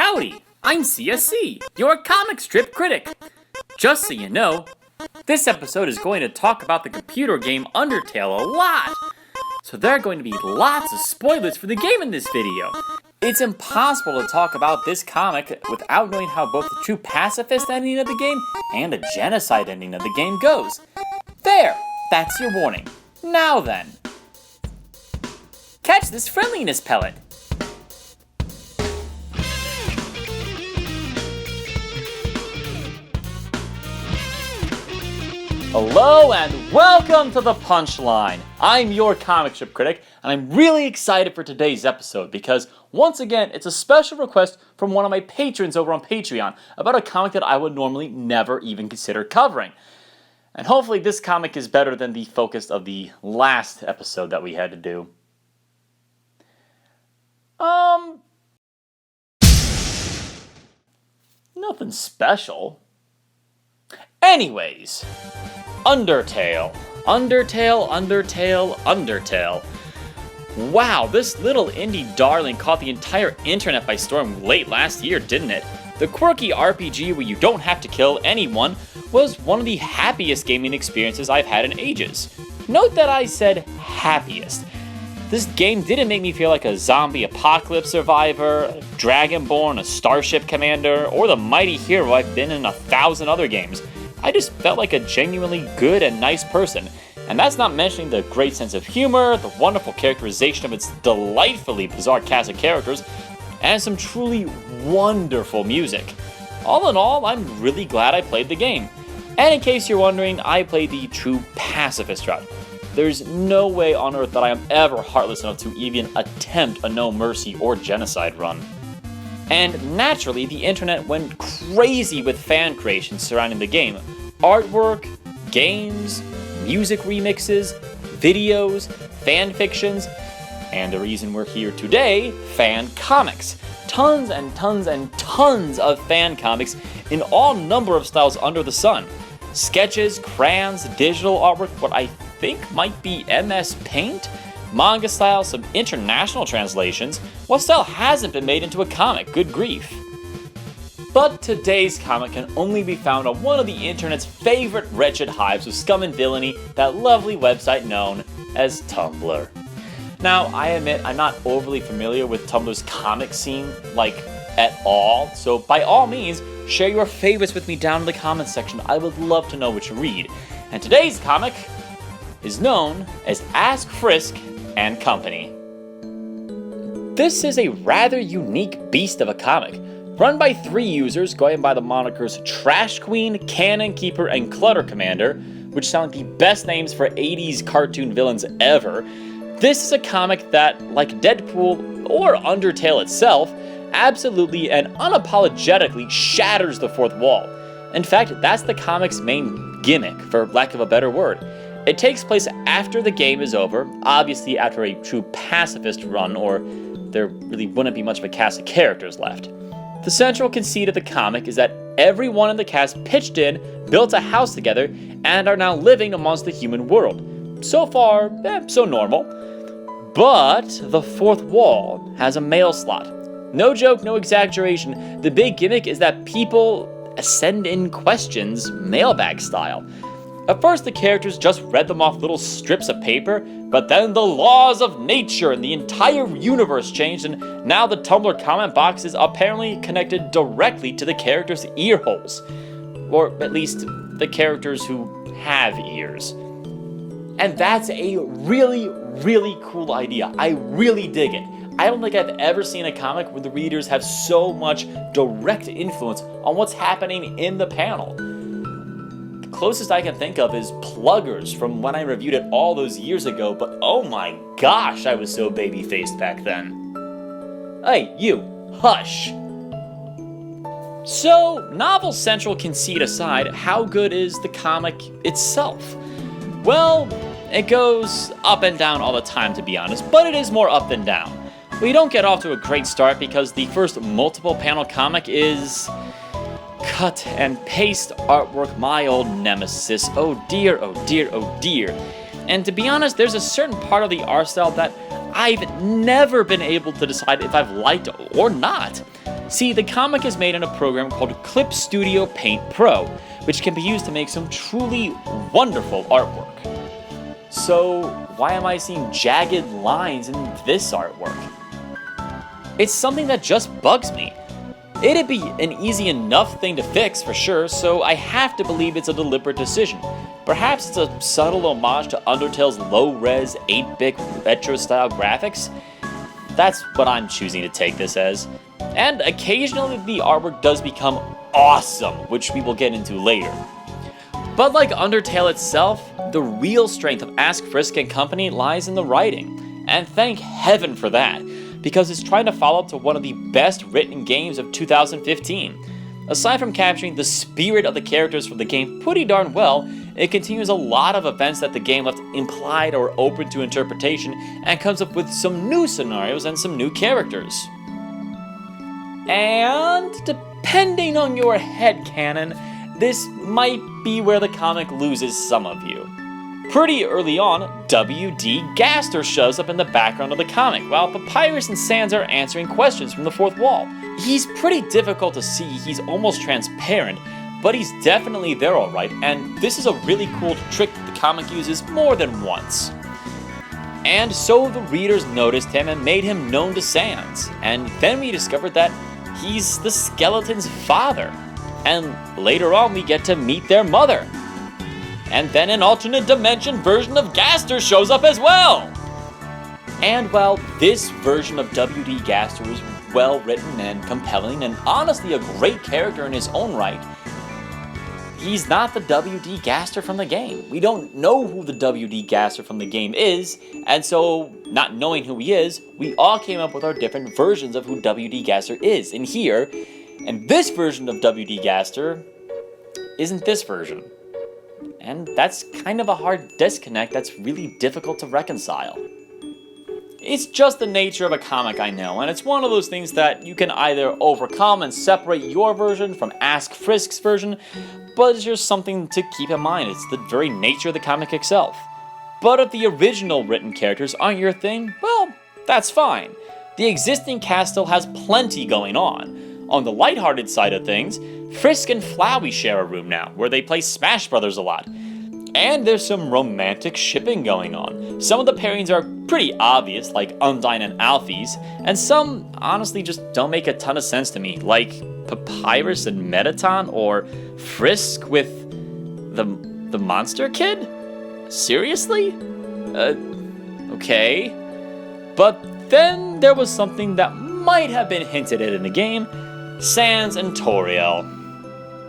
Howdy, I'm CSC, your comic strip critic. Just so you know, this episode is going to talk about the computer game Undertale a lot. So there are going to be lots of spoilers for the game in this video. It's impossible to talk about this comic without knowing how both the true pacifist ending of the game and a genocide ending of the game goes. There, that's your warning. Now then, catch this friendliness pellet. Hello and welcome to The Punchline. I'm your comic strip critic, and I'm really excited for today's episode because, once again, it's a special request from one of my patrons over on Patreon about a comic that I would normally never even consider covering. And hopefully this comic is better than the focus of the last episode that we had to do. Nothing special. Anyways, Undertale. Wow, this little indie darling caught the entire internet by storm late last year, didn't it? The quirky RPG where you don't have to kill anyone was one of the happiest gaming experiences I've had in ages. Note that I said happiest. This game didn't make me feel like a zombie apocalypse survivor, a dragonborn, a starship commander, or the mighty hero I've been in 1,000 other games. I just felt like a genuinely good and nice person. And that's not mentioning the great sense of humor, the wonderful characterization of its delightfully bizarre cast of characters, and some truly wonderful music. All in all, I'm really glad I played the game. And in case you're wondering, I played the true pacifist route. There's no way on earth that I am ever heartless enough to even attempt a no mercy or genocide run. And naturally, the internet went crazy with fan creations surrounding the game. Artwork, games, music remixes, videos, fan fictions, and the reason we're here today, fan comics. Tons and tons and tons of fan comics in all number of styles under the sun. Sketches, crayons, digital artwork, what I think might be MS Paint, manga style, some international translations. What style hasn't been made into a comic? Good grief. But today's comic can only be found on one of the internet's favorite wretched hives of scum and villainy, that lovely website known as Tumblr. Now, I admit I'm not overly familiar with Tumblr's comic scene, at all, so by all means, share your favorites with me down in the comments section. I would love to know what you read. And today's comic is known as Ask Frisk and Company. This is a rather unique beast of a comic, run by 3 users going by the monikers Trash Queen, Cannon Keeper, and Clutter Commander, which sound like the best names for 80s cartoon villains ever. This is a comic that, like Deadpool or Undertale itself, absolutely and unapologetically shatters the fourth wall. In fact, that's the comic's main gimmick, for lack of a better word. It takes place after the game is over, obviously after a true pacifist run, or there really wouldn't be much of a cast of characters left. The central conceit of the comic is that everyone in the cast pitched in, built a house together, and are now living amongst the human world. So far, so normal. But the fourth wall has a mail slot. No joke, no exaggeration, the big gimmick is that people send in questions mailbag style. At first the characters just read them off little strips of paper, but then the laws of nature and the entire universe changed, and now the Tumblr comment box is apparently connected directly to the characters' ear holes. Or at least the characters who have ears. And that's a really, really cool idea. I really dig it. I don't think I've ever seen a comic where the readers have so much direct influence on what's happening in the panel. The closest I can think of is Pluggers from when I reviewed it all those years ago, but oh my gosh, I was so baby-faced back then. Hey, you, hush. So, novel central conceit aside, how good is the comic itself? Well, it goes up and down all the time, to be honest, but it is more up than down. We don't get off to a great start because the first multiple panel comic is cut and paste artwork, my old nemesis. Oh dear, oh dear, oh dear. And to be honest, there's a certain part of the art style that I've never been able to decide if I've liked or not. See, the comic is made in a program called Clip Studio Paint Pro, which can be used to make some truly wonderful artwork. So, why am I seeing jagged lines in this artwork? It's something that just bugs me. It'd be an easy enough thing to fix for sure, so I have to believe it's a deliberate decision. Perhaps it's a subtle homage to Undertale's low-res, 8-bit retro-style graphics? That's what I'm choosing to take this as. And occasionally the artwork does become awesome, which we will get into later. But like Undertale itself, the real strength of Ask Frisk and Company lies in the writing. And thank heaven for that, because it's trying to follow up to one of the best written games of 2015. Aside from capturing the spirit of the characters from the game pretty darn well, it continues a lot of events that the game left implied or open to interpretation and comes up with some new scenarios and some new characters. And depending on your headcanon, this might be where the comic loses some of you. Pretty early on, W.D. Gaster shows up in the background of the comic, while Papyrus and Sans are answering questions from the fourth wall. He's pretty difficult to see, he's almost transparent, but he's definitely there alright, and this is a really cool trick that the comic uses more than once. And so the readers noticed him and made him known to Sans, and then we discovered that he's the skeleton's father. And later on we get to meet their mother. And then an alternate dimension version of Gaster shows up as well! And while this version of W.D. Gaster is well written and compelling and honestly a great character in his own right, he's not the W.D. Gaster from the game. We don't know who the W.D. Gaster from the game is, and so, not knowing who he is, we all came up with our different versions of who W.D. Gaster is. And here, and this version of W.D. Gaster isn't this version. And that's kind of a hard disconnect that's really difficult to reconcile. It's just the nature of a comic, I know, and it's one of those things that you can either overcome and separate your version from Ask Frisk's version, but it's just something to keep in mind. It's the very nature of the comic itself. But if the original written characters aren't your thing, well, that's fine. The existing cast still has plenty going on. On the lighthearted side of things, Frisk and Flowey share a room now, where they play Smash Brothers a lot. And there's some romantic shipping going on. Some of the pairings are pretty obvious, like Undyne and Alphys, and some honestly just don't make a ton of sense to me, like Papyrus and Metaton, or Frisk with the Monster Kid? Seriously? Okay. But then there was something that might have been hinted at in the game, Sans and Toriel.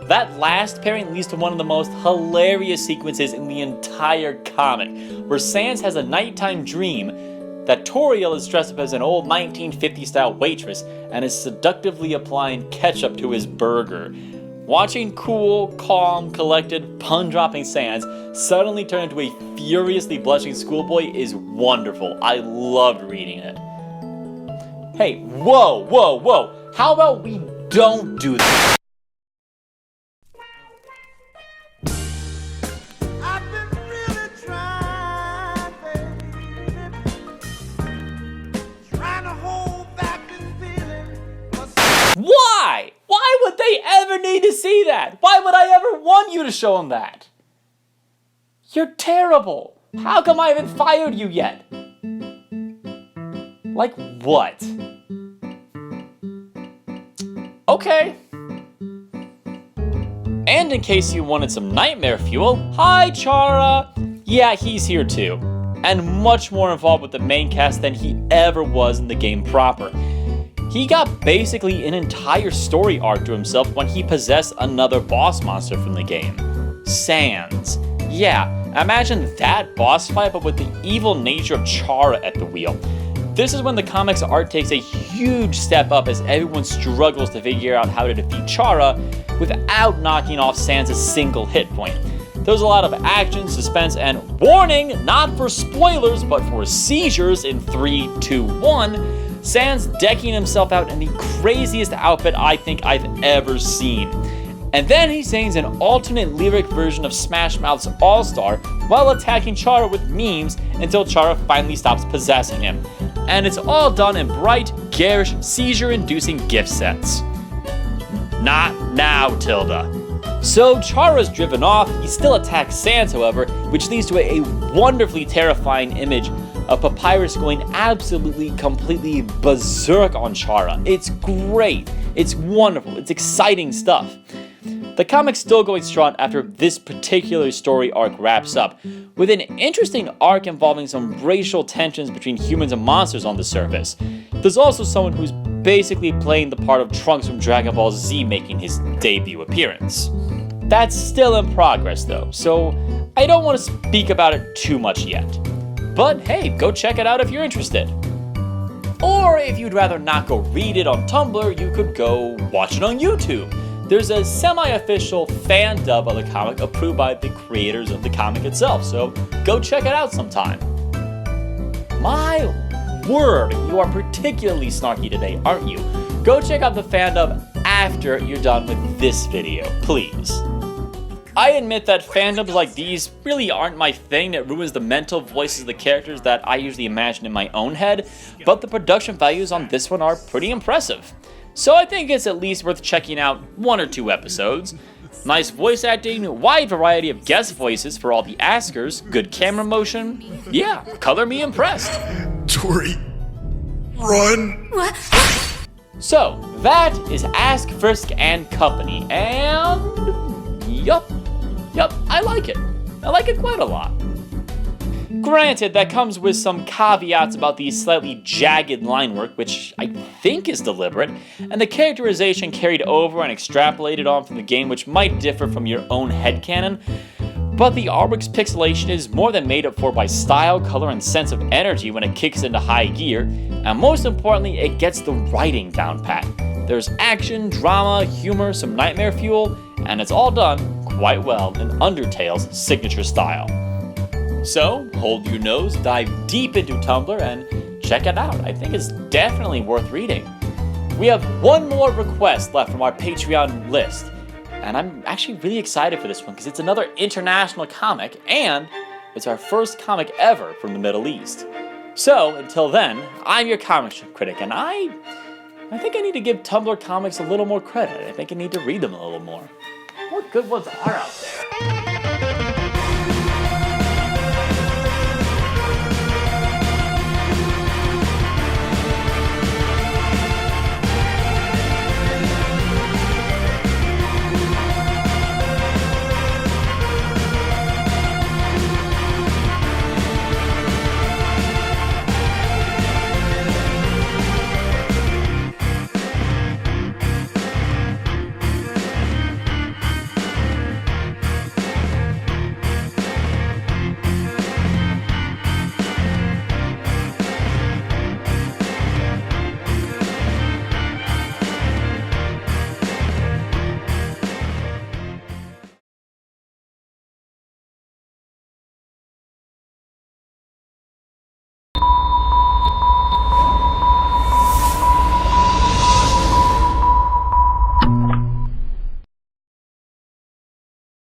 That last pairing leads to one of the most hilarious sequences in the entire comic, where Sans has a nighttime dream that Toriel is dressed up as an old 1950s-style waitress and is seductively applying ketchup to his burger. Watching cool, calm, collected, pun-dropping Sans suddenly turn into a furiously blushing schoolboy is wonderful. I loved reading it. Hey, whoa! How about we don't do that? Why? Why would they ever need to see that? Why would I ever want you to show them that? You're terrible. How come I haven't fired you yet? Like what? Okay. And in case you wanted some nightmare fuel, hi Chara! Yeah, he's here too. And much more involved with the main cast than he ever was in the game proper. He got basically an entire story arc to himself when he possessed another boss monster from the game. Sans. Yeah, imagine that boss fight but with the evil nature of Chara at the wheel. This is when the comic's art takes a huge step up as everyone struggles to figure out how to defeat Chara without knocking off Sans' single hit point. There's a lot of action, suspense, and warning, not for spoilers, but for seizures in 3, 2, 1, Sans decking himself out in the craziest outfit I think I've ever seen. And then he sings an alternate lyric version of Smash Mouth's All-Star while attacking Chara with memes until Chara finally stops possessing him. And it's all done in bright, garish, seizure-inducing gift sets. Not now, Tilda. So Chara's driven off. He still attacks Sans, however, which leads to a wonderfully terrifying image of Papyrus going absolutely, completely berserk on Chara. It's great. It's wonderful. It's exciting stuff. The comic's still going strong after this particular story arc wraps up, with an interesting arc involving some racial tensions between humans and monsters on the surface. There's also someone who's basically playing the part of Trunks from Dragon Ball Z making his debut appearance. That's still in progress though, so I don't want to speak about it too much yet. But hey, go check it out if you're interested. Or if you'd rather not go read it on Tumblr, you could go watch it on YouTube. There's a semi-official Fandub of the comic approved by the creators of the comic itself, so go check it out sometime. My word, you are particularly snarky today, aren't you? Go check out the Fandub after you're done with this video, please. I admit that fandoms like these really aren't my thing. That ruins the mental voices of the characters that I usually imagine in my own head, but the production values on this one are pretty impressive. So I think it's at least worth checking out 1 or 2 episodes. Nice voice acting, wide variety of guest voices for all the askers, good camera motion. Yeah, color me impressed. Tori, run! What? So, that is Ask, Frisk, and Company, and yup, I like it. I like it quite a lot. Granted, that comes with some caveats about the slightly jagged line work, which I think is deliberate, and the characterization carried over and extrapolated on from the game, which might differ from your own headcanon. But the artwork's pixelation is more than made up for by style, color, and sense of energy when it kicks into high gear, and most importantly, it gets the writing down pat. There's action, drama, humor, some nightmare fuel, and it's all done quite well in Undertale's signature style. So, hold your nose, dive deep into Tumblr, and check it out. I think it's definitely worth reading. We have one more request left from our Patreon list, and I'm actually really excited for this one because it's another international comic, and it's our first comic ever from the Middle East. So, until then, I'm your comic strip critic, and I think I need to give Tumblr comics a little more credit. I think I need to read them a little more. What good ones are out there?